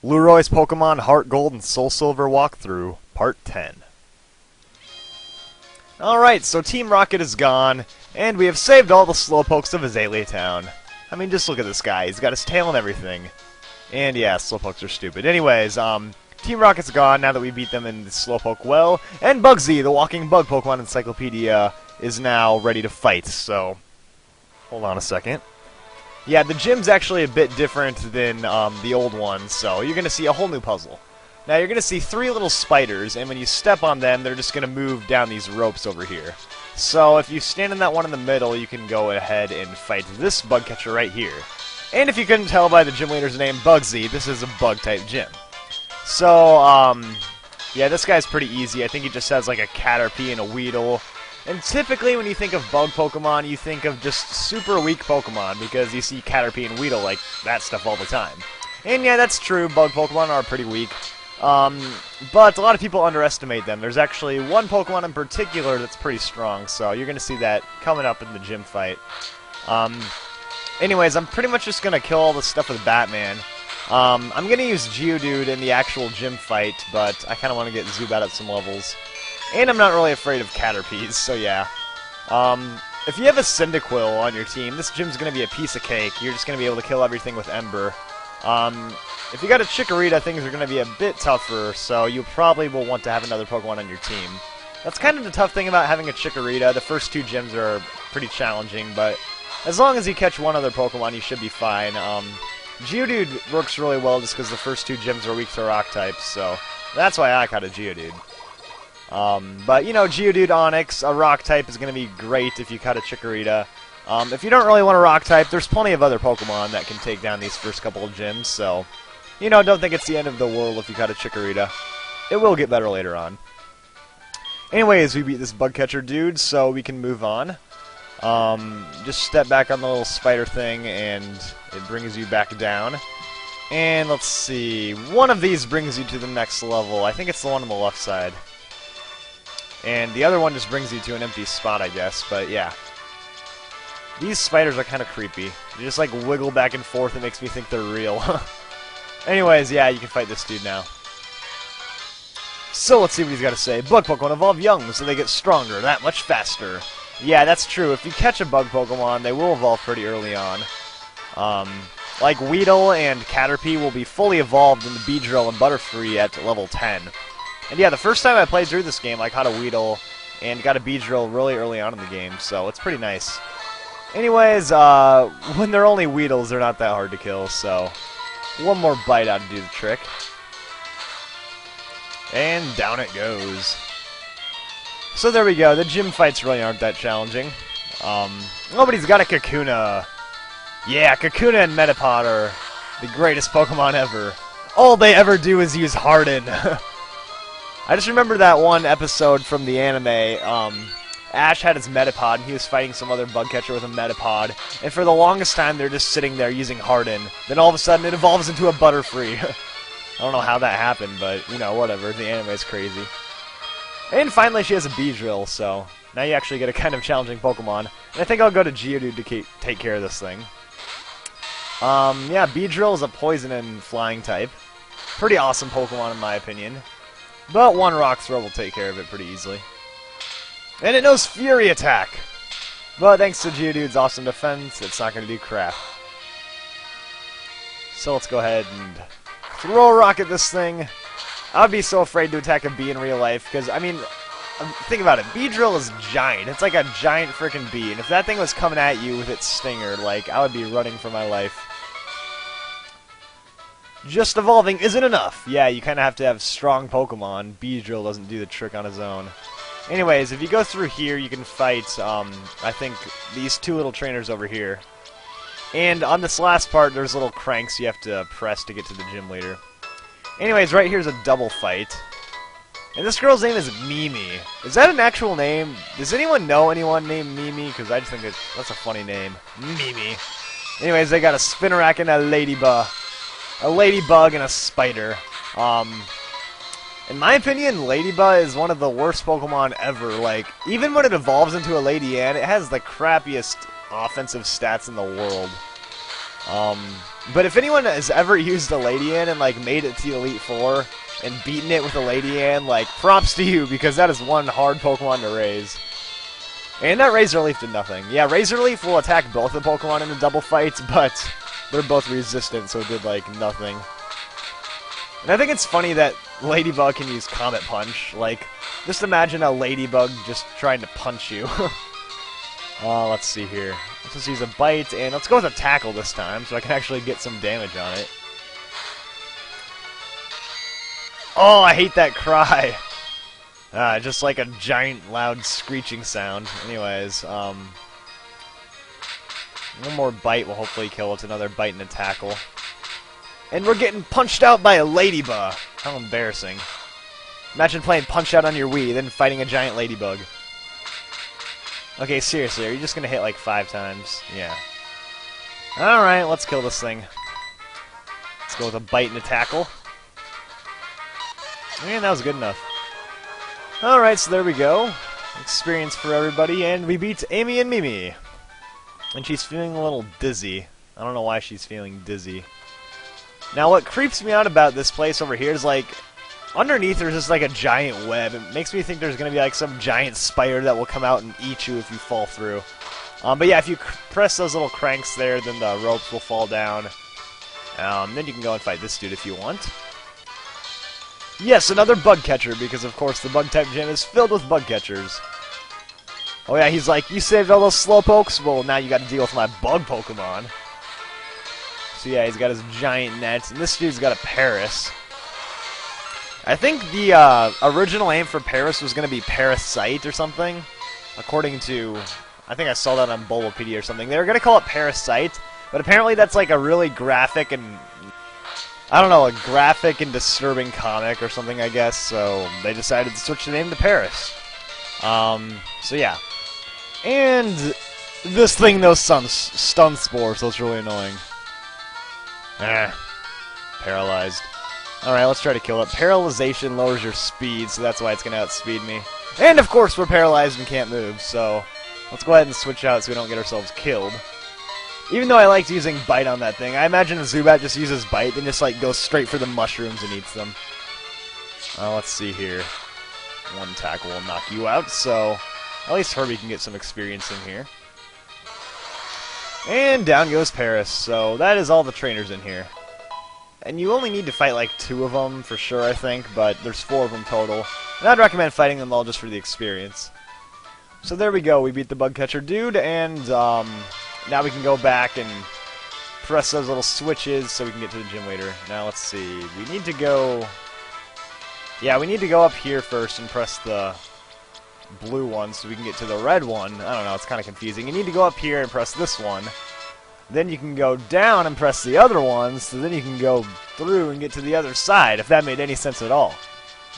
Leroy's Pokemon Heart Gold and Soul Silver Walkthrough, Part 10. Alright, so Team Rocket is gone, and we have saved all the Slowpokes of Azalea Town. I mean, just look at this guy. He's got his tail and everything. And yeah, Slowpokes are stupid. Anyways, Team Rocket's gone now that we beat them in the Slowpoke well, and Bugsy, the walking bug Pokemon encyclopedia, is now ready to fight, so... Hold on a second. Yeah, the gym's actually a bit different than the old one, so you're going to see a whole new puzzle. Now, you're going to see 3 little spiders, and when you step on them, they're just going to move down these ropes over here. So, if you stand in that one in the middle, you can go ahead and fight this bug catcher right here. And if you couldn't tell by the gym leader's name, Bugsy, this is a bug-type gym. So, yeah, this guy's pretty easy. I think he just has like a Caterpie and a Weedle. And typically when you think of bug Pokemon, you think of just super weak Pokemon, because you see Caterpie and Weedle like that stuff all the time. And yeah, that's true, bug Pokemon are pretty weak. But a lot of people underestimate them. There's actually one Pokemon in particular that's pretty strong, so you're going to see that coming up in the gym fight. Anyways, I'm pretty much just going to kill all this stuff with Batman. I'm going to use Geodude in the actual gym fight, but I kind of want to get Zubat at some levels. And I'm not really afraid of Caterpies, so yeah. If you have a Cyndaquil on your team, this gym's going to be a piece of cake. You're just going to be able to kill everything with Ember. If you got a Chikorita, things are going to be a bit tougher, so you probably will want to have another Pokemon on your team. That's kind of the tough thing about having a Chikorita. The first 2 gyms are pretty challenging, but as long as you catch one other Pokemon, you should be fine. Geodude works really well just because the first 2 gyms are weak to rock types, so that's why I caught a Geodude. But, you know, Geodude Onix, a rock type, is going to be great if you cut a Chikorita. If you don't really want a rock type, there's plenty of other Pokemon that can take down these first couple of gyms, so, you know, don't think it's the end of the world if you cut a Chikorita. It will get better later on. Anyways, we beat this bug catcher dude, so we can move on. Just step back on the little spider thing, and it brings you back down. And let's see, one of these brings you to the next level. I think it's the one on the left side. And the other one just brings you to an empty spot, I guess, but yeah. These spiders are kind of creepy. They just like wiggle back and forth, it makes me think they're real. Anyways, yeah, you can fight this dude now. So let's see what he's got to say. Bug Pokemon evolve young, so they get stronger, that much faster. Yeah, that's true. If you catch a bug Pokemon, they will evolve pretty early on. Like Weedle and Caterpie will be fully evolved in the Beedrill and Butterfree at level 10. And yeah, the first time I played through this game, I caught a Weedle and got a Beedrill really early on in the game, so it's pretty nice. Anyways, when they're only Weedles, they're not that hard to kill, so one more bite ought to do the trick. And down it goes. So there we go, the gym fights really aren't that challenging. Nobody's got a Kakuna. Yeah, Kakuna and Metapod are the greatest Pokemon ever. All they ever do is use Harden. I just remember that one episode from the anime, Ash had his Metapod, and he was fighting some other bug catcher with a Metapod, and for the longest time they're just sitting there using Harden. Then all of a sudden it evolves into a Butterfree. I don't know how that happened, but, you know, whatever, the anime's crazy. And finally she has a Beedrill, so now you actually get a kind of challenging Pokemon. And I think I'll go to Geodude to take care of this thing. Yeah, Beedrill is a poison and flying type. Pretty awesome Pokemon in my opinion. But one Rock Throw will take care of it pretty easily. And it knows Fury Attack! But thanks to Geodude's awesome defense, it's not going to do crap. So let's go ahead and throw a rock at this thing. I would be so afraid to attack a bee in real life, because, I mean, think about it. Beedrill is giant. It's like a giant freaking bee, and if that thing was coming at you with its stinger, like, I would be running for my life. Just evolving isn't enough. Yeah, you kind of have to have strong Pokemon. Beedrill doesn't do the trick on his own. Anyways, if you go through here, you can fight, I think, these 2 little trainers over here. And on this last part, there's little cranks you have to press to get to the gym leader. Anyways, right here's a double fight. And this girl's name is Mimi. Is that an actual name? Does anyone know anyone named Mimi? Because I just think that's a funny name. Mimi. Anyways, they got a Spinarak and a Ladybug. A ladybug and a spider. In my opinion, Ladybug is one of the worst Pokemon ever. Like, even when it evolves into a Lady Ann, it has the crappiest offensive stats in the world. But if anyone has ever used a Ladian and like made it to the Elite Four and beaten it with a Ladian, like props to you, because that is one hard Pokemon to raise. And that Razor Leaf did nothing. Yeah, Razor Leaf will attack both the Pokemon in the double fights, but they're both resistant, so it did like nothing. And I think it's funny that Ladybug can use Comet Punch. Like, just imagine a Ladybug just trying to punch you. Let's see here. Let's just use a Bite, and let's go with a Tackle this time, so I can actually get some damage on it. Oh, I hate that cry! Just like a giant, loud, screeching sound. Anyways, one more Bite will hopefully kill it. Another Bite and a Tackle. And we're getting punched out by a Ladybug! How embarrassing. Imagine playing Punch-Out on your Wii, then fighting a giant Ladybug. Okay, seriously, are you just gonna hit like 5 times? Yeah. Alright, let's kill this thing. Let's go with a Bite and a Tackle. And that was good enough. Alright, so there we go. Experience for everybody, and we beat Amy and Mimi. And she's feeling a little dizzy. I don't know why she's feeling dizzy. Now, what creeps me out about this place over here is, like, underneath there's just like a giant web. It makes me think there's going to be like some giant spider that will come out and eat you if you fall through. But yeah, if you press those little cranks there, then the ropes will fall down. Then you can go and fight this dude if you want. Yes, another bug catcher, because of course the bug type gym is filled with bug catchers. Oh yeah, he's like, you saved all those slowpokes? Well, now you got to deal with my bug Pokemon. So yeah, he's got his giant nets, and this dude's got a Paris. I think the original aim for Paris was going to be Parasite or something, according to, I think I saw that on Bulbapedia or something. They were going to call it Parasite, but apparently that's like a really graphic and, I don't know, a graphic and disturbing comic or something, I guess, so they decided to switch the name to Paris. So yeah. And this thing knows stun spore, so it's really annoying. Paralyzed. Alright, let's try to kill it. Paralyzation lowers your speed, so that's why it's going to outspeed me. And of course we're paralyzed and can't move, so let's go ahead and switch out so we don't get ourselves killed. Even though I liked using Bite on that thing, I imagine if Zubat just uses Bite, then just like goes straight for the mushrooms and eats them. Let's see here. One tackle will knock you out, so at least Herbie can get some experience in here. And down goes Paris, so that is all the trainers in here. And you only need to fight like 2 of them for sure, I think, but there's 4 of them total. And I'd recommend fighting them all just for the experience. So there we go, we beat the bug catcher dude, and now we can go back and press those little switches so we can get to the gym leader. Now let's see, we need to go... Yeah, we need to go up here first and press the blue one so we can get to the red one. I don't know, it's kind of confusing. You need to go up here and press this one. Then you can go down and press the other one, so then you can go through and get to the other side, if that made any sense at all.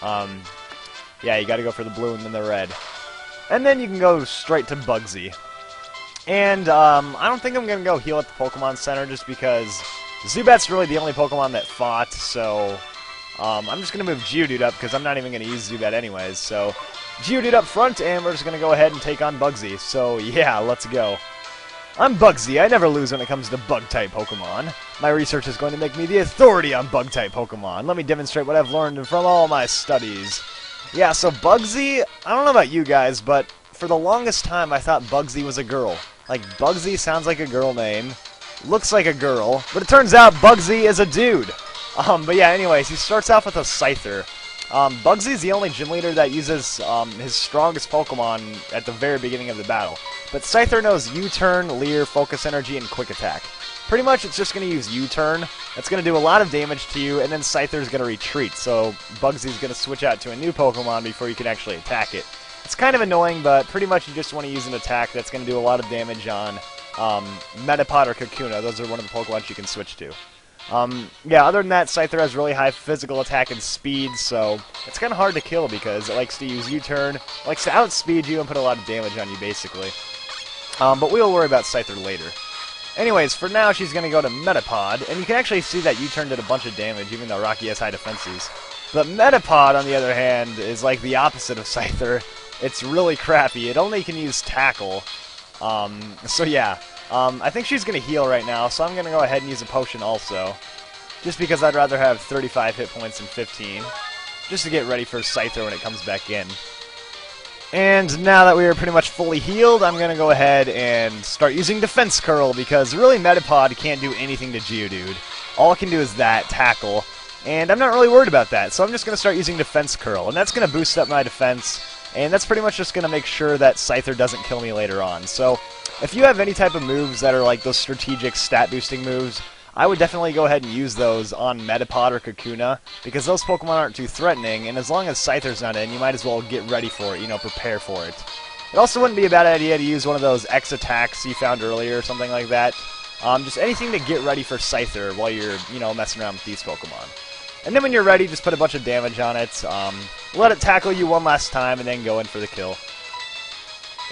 Yeah, you gotta go for the blue and then the red. And then you can go straight to Bugsy. And, I don't think I'm gonna go heal at the Pokemon Center, just because Zubat's really the only Pokemon that fought, so... I'm just gonna move Geodude up, because I'm not even gonna use Zubat anyways, so... Geodude up front, and we're just gonna go ahead and take on Bugsy. So, yeah, let's go. I'm Bugsy. I never lose when it comes to Bug-type Pokemon. My research is going to make me the authority on Bug-type Pokemon. Let me demonstrate what I've learned from all my studies. Yeah, so Bugsy, I don't know about you guys, but for the longest time I thought Bugsy was a girl. Like, Bugsy sounds like a girl name, looks like a girl, but it turns out Bugsy is a dude. But yeah, anyways, he starts off with a Scyther. Bugsy's the only gym leader that uses his strongest Pokemon at the very beginning of the battle. But Scyther knows U-Turn, Leer, Focus Energy, and Quick Attack. Pretty much it's just going to use U-Turn. It's going to do a lot of damage to you, and then Scyther's going to retreat. So Bugsy's going to switch out to a new Pokemon before you can actually attack it. It's kind of annoying, but pretty much you just want to use an attack that's going to do a lot of damage on Metapod or Kakuna. Those are one of the Pokemon you can switch to. Yeah, other than that, Scyther has really high physical attack and speed, so it's kind of hard to kill because it likes to use U-Turn, likes to outspeed you and put a lot of damage on you, basically. But we'll worry about Scyther later. Anyways, for now, she's going to go to Metapod, and you can actually see that U-Turn did a bunch of damage, even though Rocky has high defenses. But Metapod, on the other hand, is like the opposite of Scyther. It's really crappy. It only can use Tackle. So yeah. I think she's going to heal right now, so I'm going to go ahead and use a potion also. Just because I'd rather have 35 hit points than 15. Just to get ready for Scyther when it comes back in. And now that we are pretty much fully healed, I'm going to go ahead and start using Defense Curl, because really Metapod can't do anything to Geodude. All it can do is that, tackle, and I'm not really worried about that, so I'm just going to start using Defense Curl, and that's going to boost up my defense, and that's pretty much just going to make sure that Scyther doesn't kill me later on. So, if you have any type of moves that are like those strategic stat-boosting moves, I would definitely go ahead and use those on Metapod or Kakuna, because those Pokemon aren't too threatening, and as long as Scyther's not in, you might as well get ready for it, prepare for it. It also wouldn't be a bad idea to use one of those X attacks you found earlier or something like that. Just anything to get ready for Scyther while you're, messing around with these Pokemon. And then when you're ready, just put a bunch of damage on it, let it tackle you one last time, and then go in for the kill.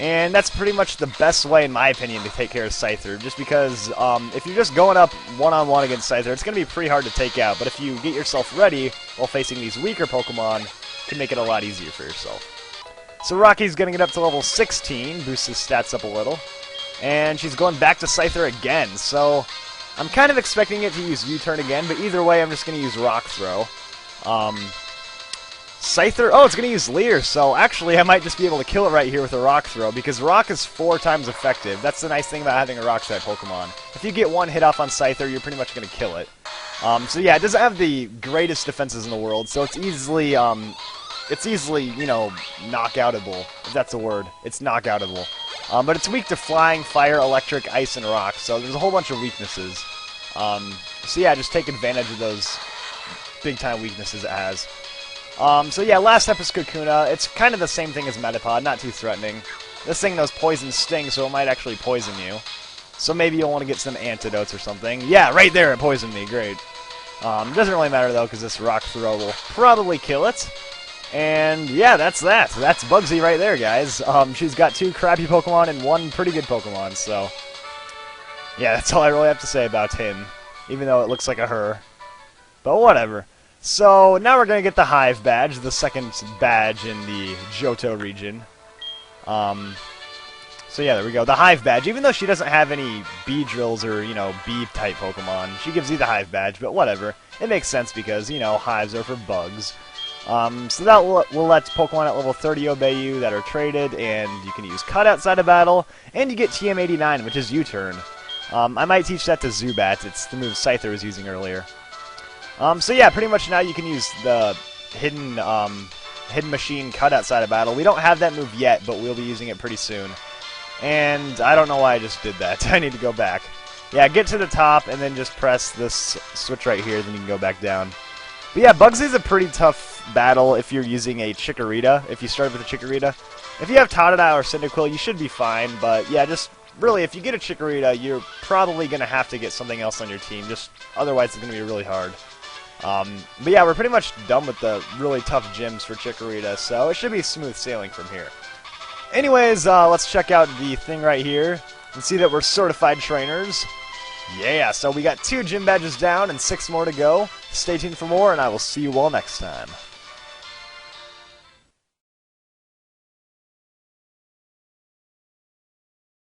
And that's pretty much the best way, in my opinion, to take care of Scyther, just because if you're just going up one-on-one against Scyther, it's going to be pretty hard to take out, but if you get yourself ready while facing these weaker Pokemon, it can make it a lot easier for yourself. So Rocky's going to get up to level 16, boost his stats up a little, and she's going back to Scyther again, so I'm kind of expecting it to use U-turn again, but either way, I'm just going to use Rock Throw. Scyther, oh, it's going to use Leer, so actually I might just be able to kill it right here with a Rock Throw, because Rock is 4 times effective. That's the nice thing about having a Rock-type Pokemon. If you get one hit off on Scyther, you're pretty much going to kill it. So yeah, it doesn't have the greatest defenses in the world, so it's easily, knockoutable, if that's a word. It's knockoutable. But it's weak to Flying, Fire, Electric, Ice, and Rock, so there's a whole bunch of weaknesses. So yeah, just take advantage of those big-time weaknesses it has. So yeah, last step is Kakuna. It's kind of the same thing as Metapod, not too threatening. This thing knows Poison Sting, so it might actually poison you. So maybe you'll want to get some antidotes or something. Yeah, right there, it poisoned me, great. Doesn't really matter though, because this Rock Throw will probably kill it. And yeah, that's that. That's Bugsy right there, guys. She's got 2 crappy Pokemon and 1 pretty good Pokemon, so yeah, that's all I really have to say about him, even though it looks like a her. But whatever. So now we're going to get the Hive badge, the second badge in the Johto region. So yeah, there we go. The Hive badge, even though she doesn't have any Beedrills or, bee-type Pokemon, she gives you the Hive badge, but whatever. It makes sense because, hives are for bugs. So that will let Pokemon at level 30 obey you that are traded, and you can use Cut outside of battle, and you get TM89, which is U-turn. I might teach that to Zubat. It's the move Scyther was using earlier. So yeah, pretty much now you can use the hidden machine Cut outside of battle. We don't have that move yet, but we'll be using it pretty soon. And I don't know why I just did that. I need to go back. Yeah, get to the top and then just press this switch right here, then you can go back down. But yeah, Bugsy's a pretty tough battle if you're using a Chikorita, if you start with a Chikorita. If you have Totodile or Cyndaquil, you should be fine, but yeah, just really, if you get a Chikorita, you're probably going to have to get something else on your team, just otherwise it's going to be really hard. But yeah, we're pretty much done with the really tough gyms for Chikorita, so it should be smooth sailing from here. Anyways, let's check out the thing right here and see that we're certified trainers. Yeah, so we got 2 gym badges down and 6 more to go. Stay tuned for more, and I will see you all next time.